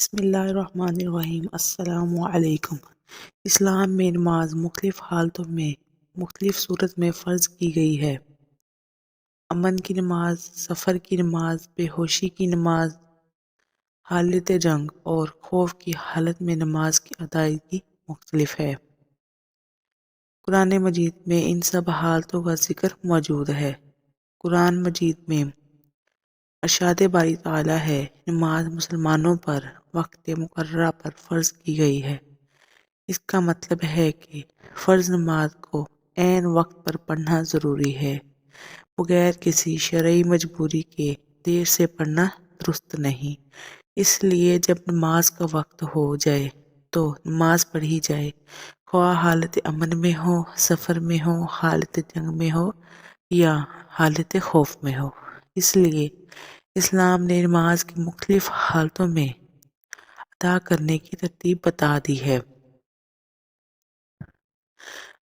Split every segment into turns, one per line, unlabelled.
بسم اللہ الرحمن الرحیم۔ السلام علیکم۔ اسلام میں نماز مختلف حالتوں میں مختلف صورت میں فرض کی گئی ہے۔ امن کی نماز، سفر کی نماز، بے ہوشی کی نماز، حالت جنگ اور خوف کی حالت میں نماز کی ادائیگی مختلف ہے۔ قرآن مجید میں ان سب حالتوں کا ذکر موجود ہے۔ قرآن مجید میں ارشاد باری تعالیٰ ہے، نماز مسلمانوں پر وقت مقررہ پر فرض کی گئی ہے۔ اس کا مطلب ہے کہ فرض نماز کو عین وقت پر پڑھنا ضروری ہے، بغیر کسی شرعی مجبوری کے دیر سے پڑھنا درست نہیں۔ اس لیے جب نماز کا وقت ہو جائے تو نماز پڑھی جائے، خواہ حالت امن میں ہو، سفر میں ہو، حالت جنگ میں ہو یا حالت خوف میں ہو۔ اس لیے اسلام نے نماز کی مختلف حالتوں میں ادا کرنے کی ترتیب بتا دی ہے۔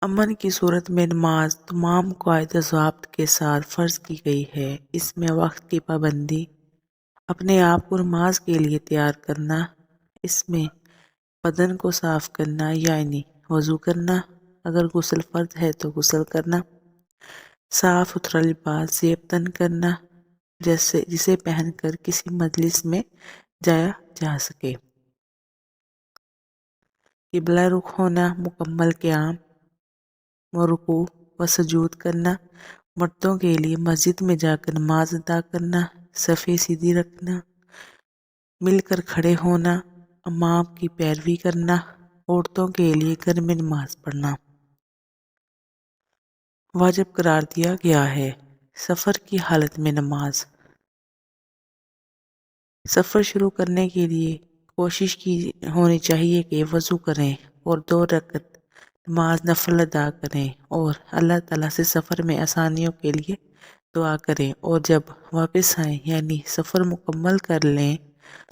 امن کی صورت میں نماز تمام قواعد و ضوابط کے ساتھ فرض کی گئی ہے۔ اس میں وقت کی پابندی، اپنے آپ کو نماز کے لیے تیار کرنا، اس میں بدن کو صاف کرنا یعنی وضو کرنا، اگر غسل فرض ہے تو غسل کرنا، صاف ستھرا لباس زیب تن کرنا جسے پہن کر کسی مجلس میں جایا جا سکے، قبلہ رخ ہونا، مکمل قیام و رکوع و سجود کرنا، مردوں کے لیے مسجد میں جا کر نماز ادا کرنا، صفیں سیدھی رکھنا، مل کر کھڑے ہونا، امام کی پیروی کرنا، عورتوں کے لیے گھر میں نماز پڑھنا واجب قرار دیا گیا ہے۔ سفر کی حالت میں نماز، سفر شروع کرنے کے لیے کوشش کی ہونی چاہیے کہ وضو کریں اور 2 رکعت نماز نفل ادا کریں اور اللہ تعالیٰ سے سفر میں آسانیوں کے لیے دعا کریں، اور جب واپس آئیں یعنی سفر مکمل کر لیں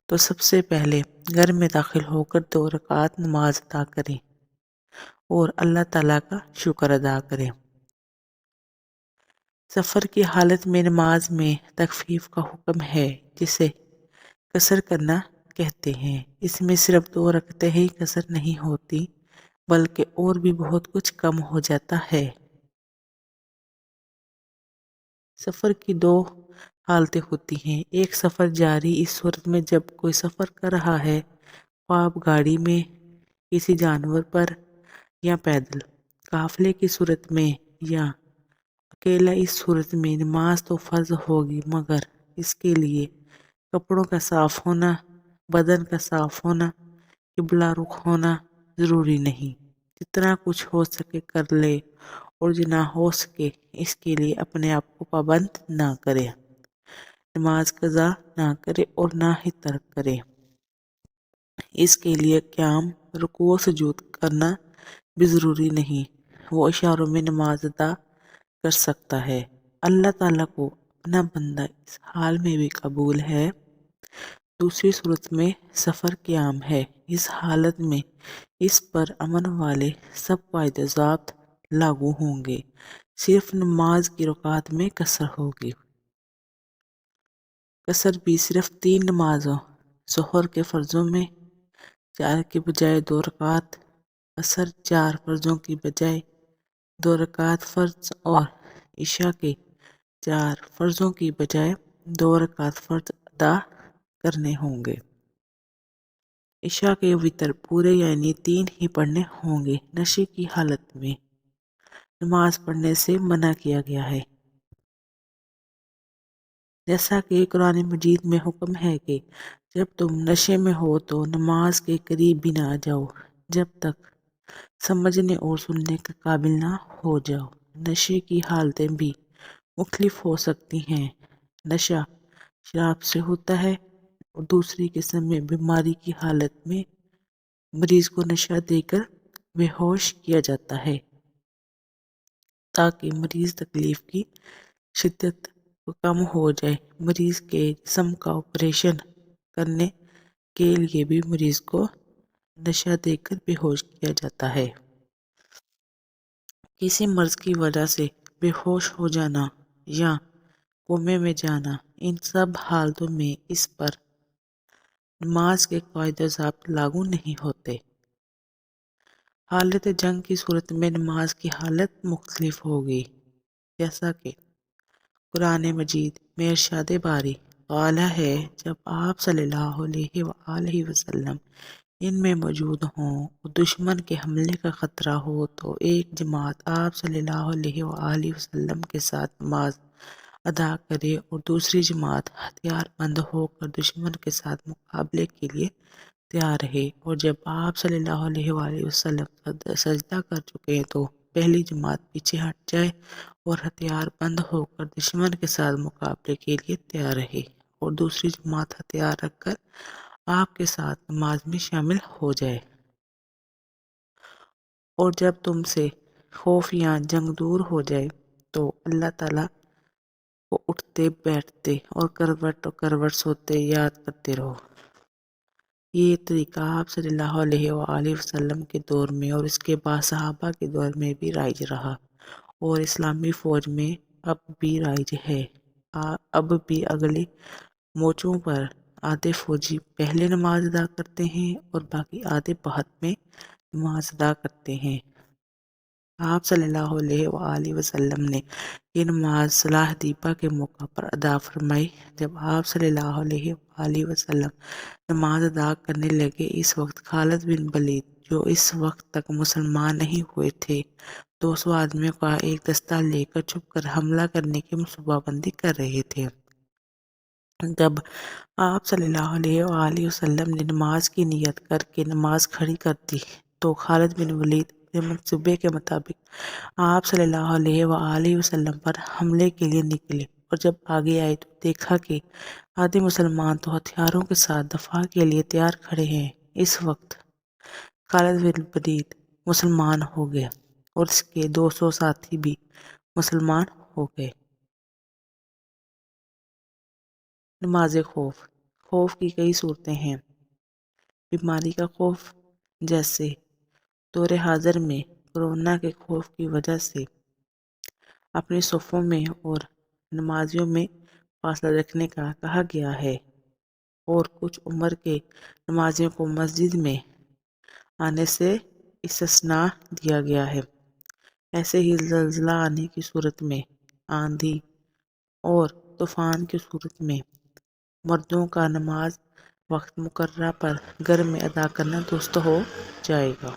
تو سب سے پہلے گھر میں داخل ہو کر 2 رکعت نماز ادا کریں اور اللہ تعالیٰ کا شکر ادا کریں۔ سفر کی حالت میں نماز میں تخفیف کا حکم ہے، جسے قصر کرنا کہتے ہیں۔ اس میں صرف 2 رکعتیں ہی قصر نہیں ہوتی بلکہ اور بھی بہت کچھ کم ہو جاتا ہے۔ سفر کی 2 حالتیں ہوتی ہیں۔ ایک سفر جاری، اس صورت میں جب کوئی سفر کر رہا ہے، خواہ گاڑی میں، کسی جانور پر یا پیدل، قافلے کی صورت میں یا اکیلا۔ اس صورت میں نماز تو فرض ہوگی مگر اس کے لیے کپڑوں کا صاف ہونا، بدن کا صاف ہونا، قبلہ رخ ہونا ضروری نہیں۔ جتنا کچھ ہو سکے کر لے اور جنا ہو سکے اس کے لیے اپنے آپ کو پابند نہ کرے، نماز قضا نہ کرے اور نہ ہی ترک کرے۔ اس کے لیے قیام، رکوع و سجود کرنا بھی ضروری نہیں، وہ اشاروں میں نماز ادا کر سکتا ہے۔ اللہ تعالیٰ کو اپنا بندہ اس حال میں بھی قبول ہے۔ دوسری صورت میں سفر قیام ہے۔ اس حالت میں اس پر امن والے سب قواعد و ضوابط لاگو ہوں گے، صرف نماز کی رکعات میں قصر ہوگی۔ قصر بھی صرف 3 نمازوں، ظہر کے فرضوں میں 4 کے بجائے 2 رکعت، عصر 4 فرضوں کی بجائے 2 رکعت فرض، اور عشاء کے 4 فرضوں کی بجائے 2 رکعت فرض ادا کرنے ہوں گے۔ عشاء کے وتر پورے یعنی 3 ہی پڑھنے ہوں گے۔ نشے کی حالت میں نماز پڑھنے سے منع کیا گیا ہے، جیسا کہ قرآن مجید میں حکم ہے کہ جب تم نشے میں ہو تو نماز کے قریب بھی نہ جاؤ جب تک سمجھنے اور سننے کے قابل نہ ہو جاؤ۔ نشے کی حالتیں بھی مختلف ہو سکتی ہیں۔ نشہ شراب سے ہوتا ہے اور دوسری قسم میں بیماری کی حالت میں مریض کو نشہ دے کر بے ہوش کیا جاتا ہے تاکہ مریض تکلیف کی شدت کم ہو جائے۔ مریض کے جسم کا آپریشن کرنے کے لیے بھی مریض کو نشہ دے کر بے ہوش کیا جاتا ہے۔ کسی مرض کی وجہ سے بے ہوش ہو جانا یا کومے میں جانا، ان سب حالتوں میں اس پر نماز کے قواعد و ضابط لاگو نہیں ہوتے۔ حالت جنگ کی صورت میں نماز کی حالت مختلف ہوگی، جیسا کہ قرآن مجید میں ارشاد باری قالا ہے، جب آپ صلی اللہ علیہ وآلہ وسلم ان میں موجود ہوں اور دشمن کے حملے کا خطرہ ہو تو ایک جماعت آپ صلی اللہ علیہ وآلہ وسلم کے ساتھ نماز ادا کرے اور دوسری جماعت ہتھیار بند ہو کر دشمن کے ساتھ مقابلے کے لیے تیار رہے، اور جب آپ صلی اللہ علیہ وآلہ وسلم سجدہ کر چکے ہیں تو پہلی جماعت پیچھے ہٹ جائے اور ہتھیار بند ہو کر دشمن کے ساتھ مقابلے کے لیے تیار رہے، اور دوسری جماعت ہتھیار رکھ کر آپ کے ساتھ نماز میں شامل ہو جائے۔ اور جب تم سے خوف یا جنگ دور ہو جائے تو اللہ تعالیٰ کو اٹھتے بیٹھتے اور کروٹ سوتے یاد کرتے رہو۔ یہ طریقہ آپ صلی اللہ علیہ وآلہ وسلم کے دور میں اور اس کے بعد صحابہ کے دور میں بھی رائج رہا، اور اسلامی فوج میں اب بھی رائج ہے۔ اب بھی اگلے مورچوں پر آدھے فوجی پہلے نماز ادا کرتے ہیں اور باقی آدھے بعد میں نماز ادا کرتے ہیں۔ آپ صلی اللہ علیہ وآلہ وسلم نے یہ نماز صلاح دیپا کے موقع پر ادا فرمائی۔ جب آپ صلی اللہ علیہ وآلہ وسلم نماز ادا کرنے لگے، اس وقت خالد بن ولید جو اس وقت تک مسلمان نہیں ہوئے تھے 200 آدمیوں کا ایک دستہ لے کر چھپ کر حملہ کرنے کی منصوبہ بندی کر رہے تھے۔ جب آپ صلی اللہ علیہ وآلہ وسلم نے نماز کی نیت کر کے نماز کھڑی کر دی تو خالد بن ولید اپنے منصوبے کے مطابق آپ صلی اللہ علیہ وآلہ وسلم پر حملے کے لیے نکلے، اور جب آگے آئے تو دیکھا کہ آدھے مسلمان تو ہتھیاروں کے ساتھ دفاع کے لیے تیار کھڑے ہیں۔ اس وقت خالد بن ولید مسلمان ہو گیا اور اس کے 200 ساتھی بھی مسلمان ہو گئے۔ نماز خوف۔ خوف کی کئی صورتیں ہیں۔ بیماری کا خوف، جیسے دور حاضر میں کورونا کے خوف کی وجہ سے اپنے صفوں میں اور نمازیوں میں فاصلہ رکھنے کا کہا گیا ہے، اور کچھ عمر کے نمازیوں کو مسجد میں آنے سے استثناء دیا گیا ہے۔ ایسے ہی زلزلہ آنے کی صورت میں، آندھی اور طوفان کی صورت میں مردوں کا نماز وقت مقررہ پر گھر میں ادا کرنا درست ہو جائے گا۔